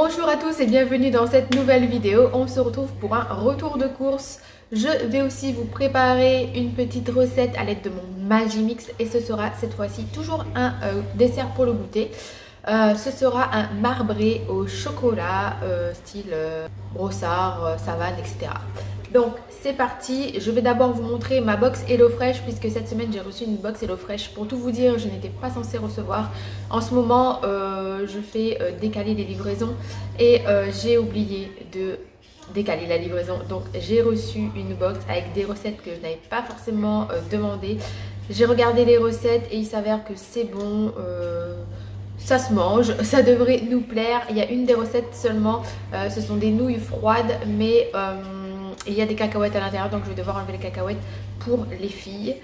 Bonjour à tous et bienvenue dans cette nouvelle vidéo. On se retrouve pour un retour de course. Je vais aussi vous préparer une petite recette à l'aide de mon Magimix et ce sera cette fois-ci toujours un dessert pour le goûter. Ce sera un marbré au chocolat style brossard, savane, etc. Donc c'est parti, je vais d'abord vous montrer ma box HelloFresh puisque cette semaine j'ai reçu une box HelloFresh. Pour tout vous dire, je n'étais pas censée recevoir. En ce moment je fais décaler les livraisons et j'ai oublié de décaler la livraison. Donc j'ai reçu une box avec des recettes que je n'avais pas forcément demandé. J'ai regardé les recettes et il s'avère que c'est bon. Ça se mange, ça devrait nous plaire. Il y a une des recettes seulement, ce sont des nouilles froides mais il y a des cacahuètes à l'intérieur, donc je vais devoir enlever les cacahuètes pour les filles.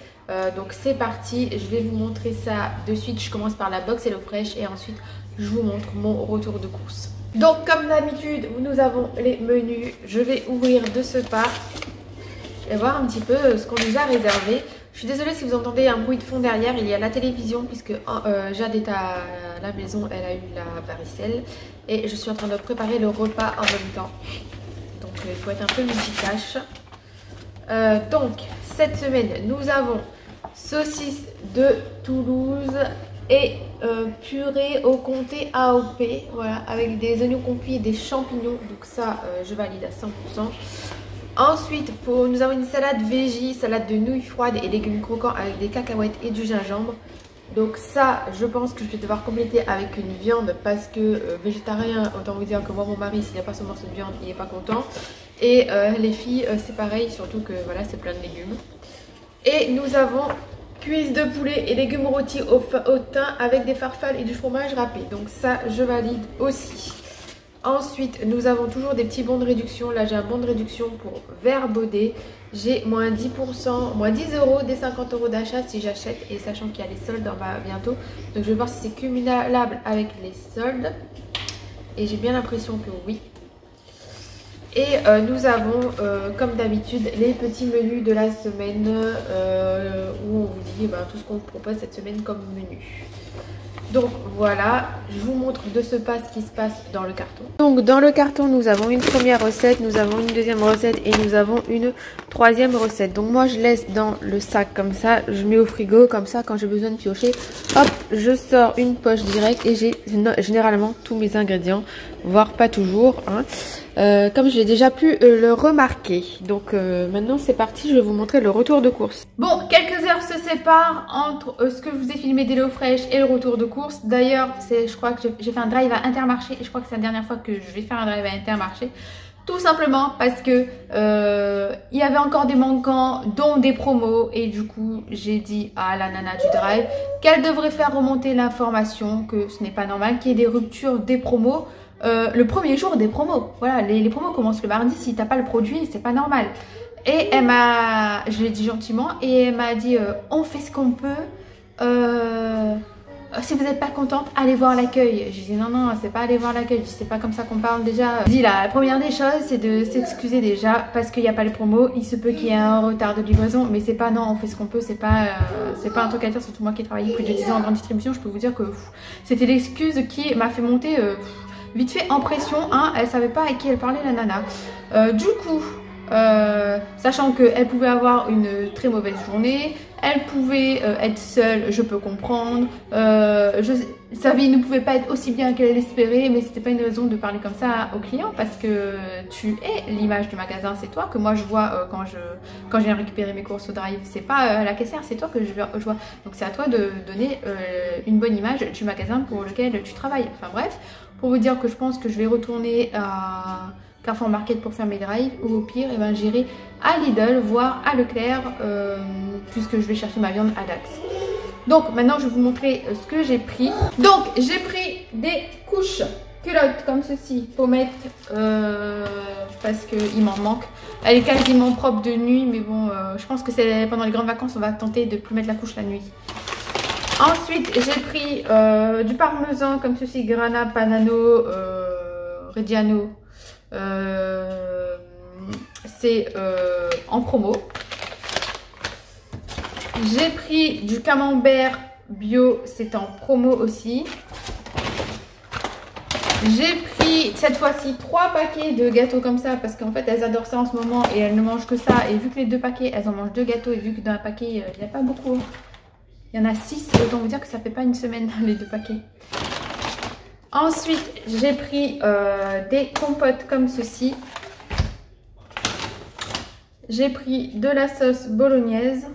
Donc c'est parti, je vais vous montrer ça de suite. Je commence par la box HelloFresh et ensuite je vous montre mon retour de course. Donc comme d'habitude nous avons les menus. Je vais ouvrir de ce pas et voir un petit peu ce qu'on nous a réservé. Je suis désolée si vous entendez un bruit de fond derrière, il y a la télévision puisque Jade est à la maison, elle a eu la varicelle et je suis en train de préparer le repas en même temps. Donc il faut être un peu multitâche. Donc cette semaine nous avons saucisse de Toulouse et purée au comté AOP, voilà, avec des oignons confits et des champignons. Donc ça je valide à 100%. Ensuite, nous avons une salade veggie, salade de nouilles froides et légumes croquants avec des cacahuètes et du gingembre. Donc ça, je pense que je vais devoir compléter avec une viande parce que végétarien, autant vous dire que moi, mon mari, s'il n'a pas son morceau de viande, il n'est pas content. Et les filles, c'est pareil, surtout que voilà, c'est plein de légumes. Et nous avons cuisses de poulet et légumes rôtis au thym avec des farfales et du fromage râpé. Donc ça, je valide aussi. Ensuite, nous avons toujours des petits bons de réduction. Là, j'ai un bon de réduction pour Vert Baudet. J'ai moins 10%, moins 10 € des 50 € d'achat si j'achète. Et sachant qu'il y a les soldes en bas bientôt. Donc, je vais voir si c'est cumulable avec les soldes. Et j'ai bien l'impression que oui. Et nous avons, comme d'habitude, les petits menus de la semaine. Où on vous dit tout ce qu'on vous propose cette semaine comme menu. Donc voilà, je vous montre de ce pas ce qui se passe dans le carton. Donc dans le carton, nous avons une première recette, nous avons une deuxième recette et nous avons une troisième recette. Donc moi je laisse dans le sac comme ça, je mets au frigo comme ça quand j'ai besoin de piocher. Hop, je sors une poche directe et j'ai généralement tous mes ingrédients, voire pas toujours, hein. Comme j'ai déjà pu le remarquer. Donc maintenant c'est parti, je vais vous montrer le retour de course. Bon, quelques heures se séparent entre ce que je vous ai filmé d'HelloFresh et le retour de course. D'ailleurs, je crois que j'ai fait un drive à Intermarché et je crois que c'est la dernière fois que je vais faire un drive à Intermarché. Tout simplement parce que il y avait encore des manquants, dont des promos. Et du coup, j'ai dit à la nana du drive qu'elle devrait faire remonter l'information, que ce n'est pas normal qu'il y ait des ruptures des promos. Le premier jour des promos, voilà, les promos commencent le mardi, si t'as pas le produit, c'est pas normal. Et elle m'a, je l'ai dit gentiment, et elle m'a dit on fait ce qu'on peut, si vous n'êtes pas contente, allez voir l'accueil. Je dis non, c'est pas aller voir l'accueil, c'est pas comme ça qu'on parle déjà. Je dis la première des choses, c'est de s'excuser déjà parce qu'il n'y a pas les promos. Il se peut qu'il y ait un retard de livraison, mais c'est pas non, on fait ce qu'on peut, c'est pas un truc à dire, surtout moi qui ai travaillé plus de 10 ans en grande distribution. Je peux vous dire que c'était l'excuse qui m'a fait monter vite fait en pression, hein. Elle savait pas à qui elle parlait la nana. Du coup, sachant qu'elle pouvait avoir une très mauvaise journée, elle pouvait être seule, je peux comprendre. Sa vie ne pouvait pas être aussi bien qu'elle l'espérait, mais c'était pas une raison de parler comme ça aux clients parce que tu es l'image du magasin, c'est toi que moi je vois quand je viens récupérer mes courses au drive. C'est pas la caissière, c'est toi que je vois. Donc c'est à toi de donner une bonne image du magasin pour lequel tu travailles. Enfin bref, pour vous dire que je pense que je vais retourner à Carrefour Market pour faire mes drives ou au pire j'irai à Lidl voire à Leclerc puisque je vais chercher ma viande à Dax. Donc maintenant je vais vous montrer ce que j'ai pris. Donc j'ai pris des couches culottes comme ceci pour mettre parce qu'il m'en manque. Elle est quasiment propre de nuit mais bon je pense que c'est pendant les grandes vacances on va tenter de plus mettre la couche la nuit. Ensuite j'ai pris du parmesan comme ceci, Grana Padano Reggiano. C'est en promo. J'ai pris du camembert bio, c'est en promo aussi. J'ai pris pris cette fois-ci 3 paquets de gâteaux comme ça parce qu'en fait elles adorent ça en ce moment et elles ne mangent que ça. Et vu que les 2 paquets, elles en mangent 2 gâteaux et vu que dans un paquet il n'y a pas beaucoup, il y en a 6, autant vous dire que ça fait pas une semaine les 2 paquets. Ensuite j'ai pris des compotes comme ceci. J'ai pris de la sauce bolognaise.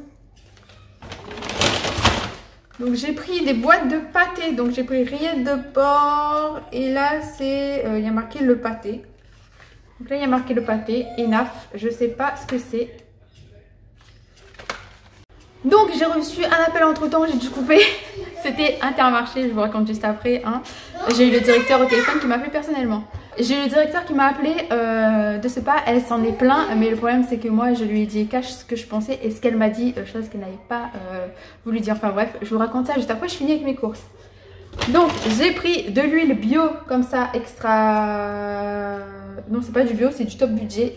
Donc j'ai pris des boîtes de pâté, donc j'ai pris rillettes de porc et là c'est, il y a marqué le pâté. Donc là il y a marqué le pâté, enough, je sais pas ce que c'est. Donc j'ai reçu un appel entre temps, j'ai dû couper, c'était Intermarché, je vous raconte juste après. Hein. J'ai eu le directeur au téléphone qui m'a appelé personnellement. J'ai eu le directeur qui m'a appelé de ce pas, elle s'en est plaint, mais le problème c'est que moi je lui ai dit cache ce que je pensais et ce qu'elle m'a dit, chose qu'elle n'avait pas voulu dire. Enfin bref, je vous raconte ça juste après, je finis avec mes courses. Donc j'ai pris de l'huile bio comme ça, extra... Non c'est pas du bio, c'est du top budget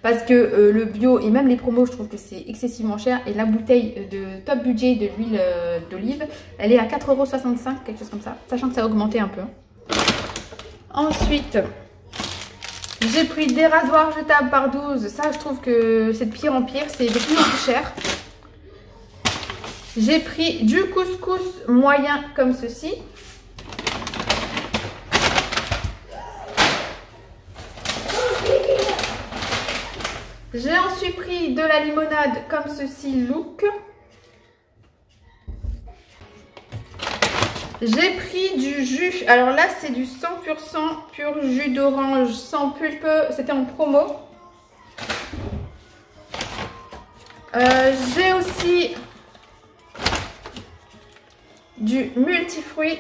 parce que le bio et même les promos je trouve que c'est excessivement cher. Et la bouteille de top budget de l'huile d'olive, elle est à 4,65 €, quelque chose comme ça, sachant que ça a augmenté un peu. Ensuite, j'ai pris des rasoirs jetables par 12. Ça, je trouve que c'est de pire en pire. C'est de plus en plus cher. J'ai pris du couscous moyen comme ceci. J'ai ensuite pris de la limonade comme ceci, Look. J'ai pris du jus, alors là c'est du 100% pur jus d'orange sans pulpe, c'était en promo. J'ai aussi du multifruit.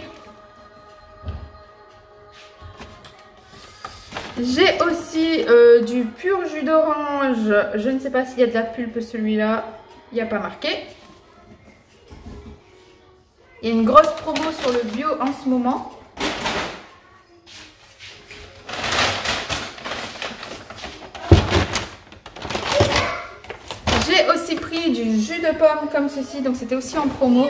J'ai aussi du pur jus d'orange, je ne sais pas s'il y a de la pulpe celui-là, il n'y a pas marqué. Il y a une grosse promo sur le bio en ce moment. J'ai aussi pris du jus de pomme comme ceci, donc c'était aussi en promo.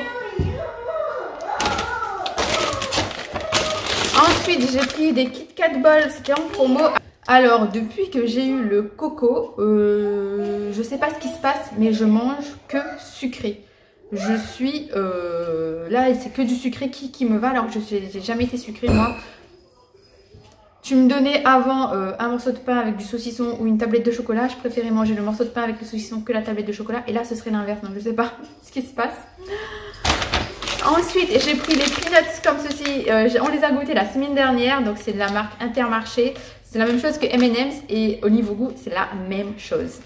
Ensuite, j'ai pris des Kit Kat Balls, c'était en promo. Alors, depuis que j'ai eu le coco, je sais pas ce qui se passe, mais je mange que sucré. Je suis là, c'est que du sucré qui me va, alors que je n'ai jamais été sucrée moi. Tu me donnais avant un morceau de pain avec du saucisson ou une tablette de chocolat, je préférais manger le morceau de pain avec le saucisson que la tablette de chocolat, et là ce serait l'inverse, donc je sais pas ce qui se passe. Ensuite j'ai pris les peanuts comme ceci, on les a goûtés la semaine dernière, donc c'est de la marque Intermarché, c'est la même chose que M&M's et au niveau goût c'est la même chose.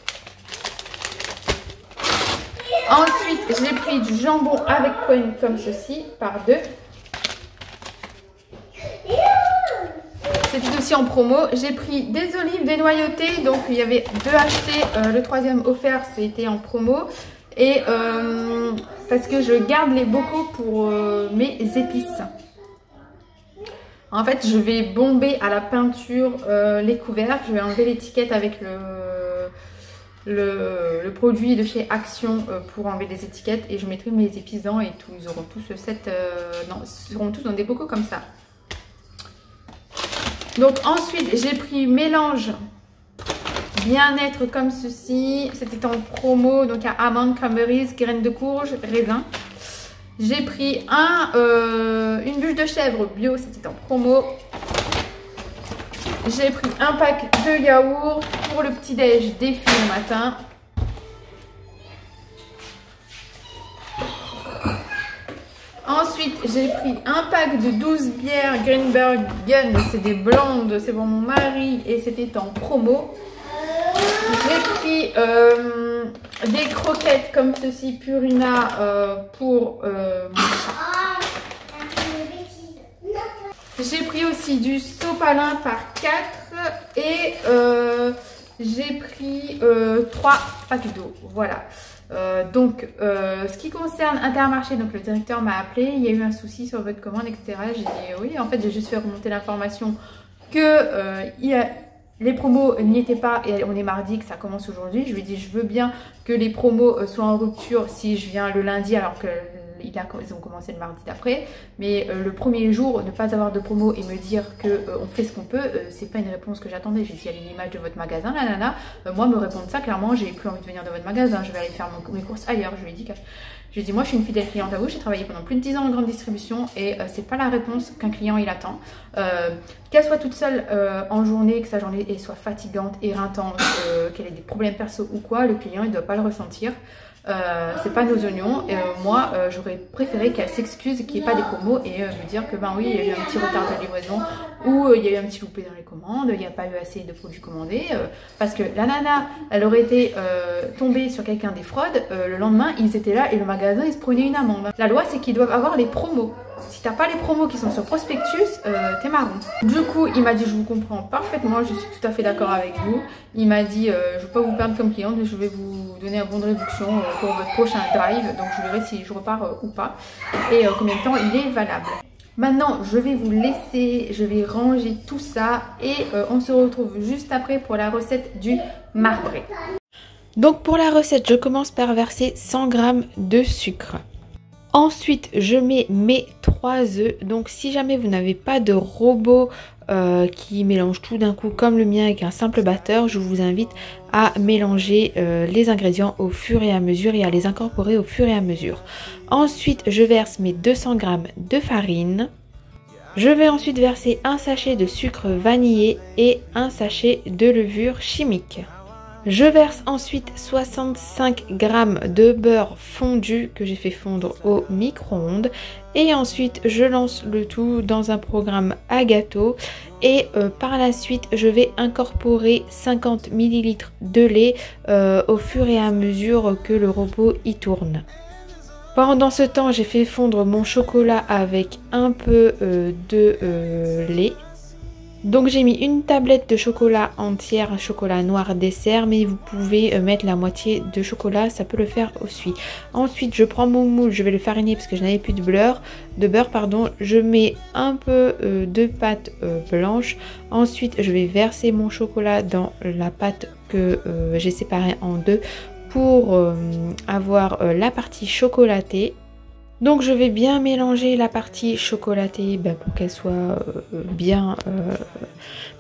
Ensuite, j'ai pris du jambon avec poêle comme ceci, par 2. C'était aussi en promo. J'ai pris des olives dénoyautées, donc il y avait 2 achetés, le 3e offert, c'était en promo. Et parce que je garde les bocaux pour mes épices. En fait, je vais bomber à la peinture les couverts. Je vais enlever l'étiquette avec le produit de chez Action pour enlever les étiquettes et je mettrai mes épices dedans et tout. Ils auront tous ils seront tous dans des bocaux comme ça. Donc ensuite j'ai pris mélange bien-être comme ceci. C'était en promo, donc à amandes, cranberries, graines de courge, raisin. J'ai pris une bûche de chèvre bio, c'était en promo. J'ai pris un pack de yaourt pour le petit-déj des filles le matin. Ensuite, j'ai pris un pack de 12 bières Greenbergen. C'est des blondes, c'est pour mon mari et c'était en promo. J'ai pris des croquettes comme ceci, Purina, pour mon chat. J'ai pris aussi du sopalin par 4 et j'ai pris 3 packs d'eau. Voilà. Donc, ce qui concerne Intermarché, donc le directeur m'a appelé, il y a eu un souci sur votre commande, etc. J'ai dit oui, en fait, j'ai juste fait remonter l'information que les promos n'y étaient pas et on est mardi, que ça commence aujourd'hui. Je lui ai dit, je veux bien que les promos soient en rupture si je viens le lundi alors que ils ont commencé le mardi d'après. Mais le premier jour, ne pas avoir de promo et me dire qu'on fait ce qu'on peut, c'est pas une réponse que j'attendais. J'ai dit, il y a une image de votre magasin, la nana. Moi, me répondre ça, clairement, j'ai plus envie de venir dans votre magasin. Je vais aller faire mes courses ailleurs. Je lui ai dit moi je suis une fidèle cliente à vous, j'ai travaillé pendant plus de 10 ans en grande distribution et c'est pas la réponse qu'un client il attend. Qu'elle soit toute seule en journée, que sa journée soit fatigante, éreintante, qu'elle ait des problèmes perso ou quoi, le client il doit pas le ressentir. C'est pas nos oignons. Moi j'aurais préféré qu'elle s'excuse, qu'il n'y ait pas des promos et me dire que ben oui il y a eu un petit retard de livraison ou il y a eu un petit loupé dans les commandes, il n'y a pas eu assez de produits commandés parce que la nana elle aurait été tombée sur quelqu'un des fraudes, le lendemain ils étaient là et le magasin il se prenait une amende. La loi c'est qu'ils doivent avoir les promos. Si t'as pas les promos qui sont sur prospectus, t'es marron. Du coup, il m'a dit, je vous comprends parfaitement, je suis tout à fait d'accord avec vous. Il m'a dit, je ne veux pas vous perdre comme cliente, mais je vais vous donner un bon de réduction pour votre prochain drive. Donc je verrai si je repars ou pas et combien de temps il est valable. Maintenant, je vais vous laisser, je vais ranger tout ça et on se retrouve juste après pour la recette du marbré. Donc pour la recette, je commence par verser 100 g de sucre. Ensuite, je mets mes 3 œufs. Donc, si jamais vous n'avez pas de robot qui mélange tout d'un coup comme le mien avec un simple batteur, je vous invite à mélanger les ingrédients au fur et à mesure et à les incorporer au fur et à mesure. Ensuite, je verse mes 200 g de farine. Je vais ensuite verser un sachet de sucre vanillé et un sachet de levure chimique. Je verse ensuite 65 g de beurre fondu que j'ai fait fondre au micro-ondes et ensuite je lance le tout dans un programme à gâteau et par la suite je vais incorporer 50 ml de lait au fur et à mesure que le robot y tourne. Pendant ce temps, j'ai fait fondre mon chocolat avec un peu de lait. Donc j'ai mis une tablette de chocolat entière, chocolat noir dessert, mais vous pouvez mettre la moitié de chocolat, ça peut le faire aussi. Ensuite je prends mon moule, je vais le fariner parce que je n'avais plus de beurre, je mets un peu de pâte blanche. Ensuite je vais verser mon chocolat dans la pâte que j'ai séparée en deux pour avoir la partie chocolatée. Donc je vais bien mélanger la partie chocolatée pour qu'elle soit bien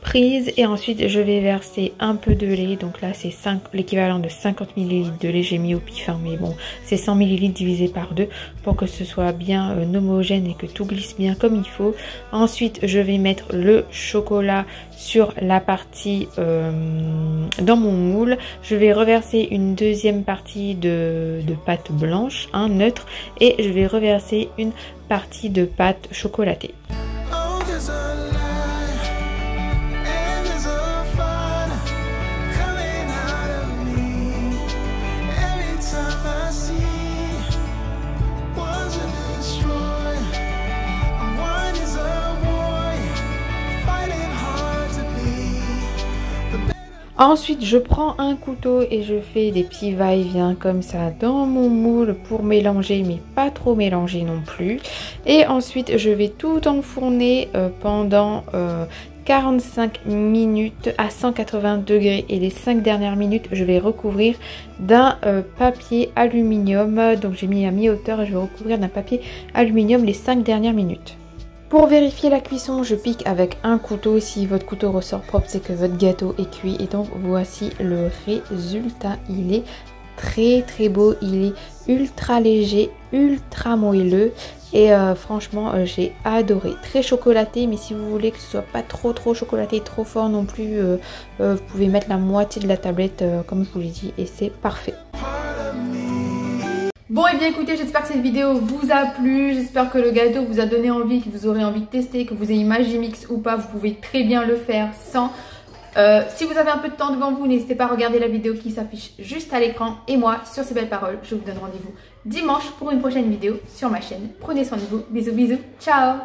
prise et ensuite je vais verser un peu de lait. Donc là c'est l'équivalent de 50 ml de lait, j'ai mis au pif mais bon c'est 100 ml divisé par 2 pour que ce soit bien homogène et que tout glisse bien comme il faut. Ensuite je vais mettre le chocolat sur la partie dans mon moule. Je vais reverser une deuxième partie de pâte blanche, neutre, et je vais reverser une partie de pâte chocolatée. Ensuite, je prends un couteau et je fais des petits va-et-vient comme ça dans mon moule pour mélanger, mais pas trop mélanger non plus. Et ensuite, je vais tout enfourner pendant 45 minutes à 180 degrés. Et les 5 dernières minutes, je vais recouvrir d'un papier aluminium. Donc, j'ai mis à mi-hauteur et je vais recouvrir d'un papier aluminium les 5 dernières minutes. Pour vérifier la cuisson, je pique avec un couteau. Si votre couteau ressort propre, c'est que votre gâteau est cuit. Et donc voici le résultat. Il est très beau. Il est ultra léger, ultra moelleux. Et franchement, j'ai adoré. Très chocolaté, mais si vous voulez que ce soit pas trop chocolaté, trop fort non plus, vous pouvez mettre la moitié de la tablette, comme je vous l'ai dit, et c'est parfait. Bon et bien écoutez, j'espère que cette vidéo vous a plu, j'espère que le gâteau vous a donné envie, que vous aurez envie de tester, que vous ayez Magimix ou pas, vous pouvez très bien le faire sans. Si vous avez un peu de temps devant vous, n'hésitez pas à regarder la vidéo qui s'affiche juste à l'écran. Et moi, sur ces belles paroles, je vous donne rendez-vous dimanche pour une prochaine vidéo sur ma chaîne. Prenez soin de vous, bisous, ciao.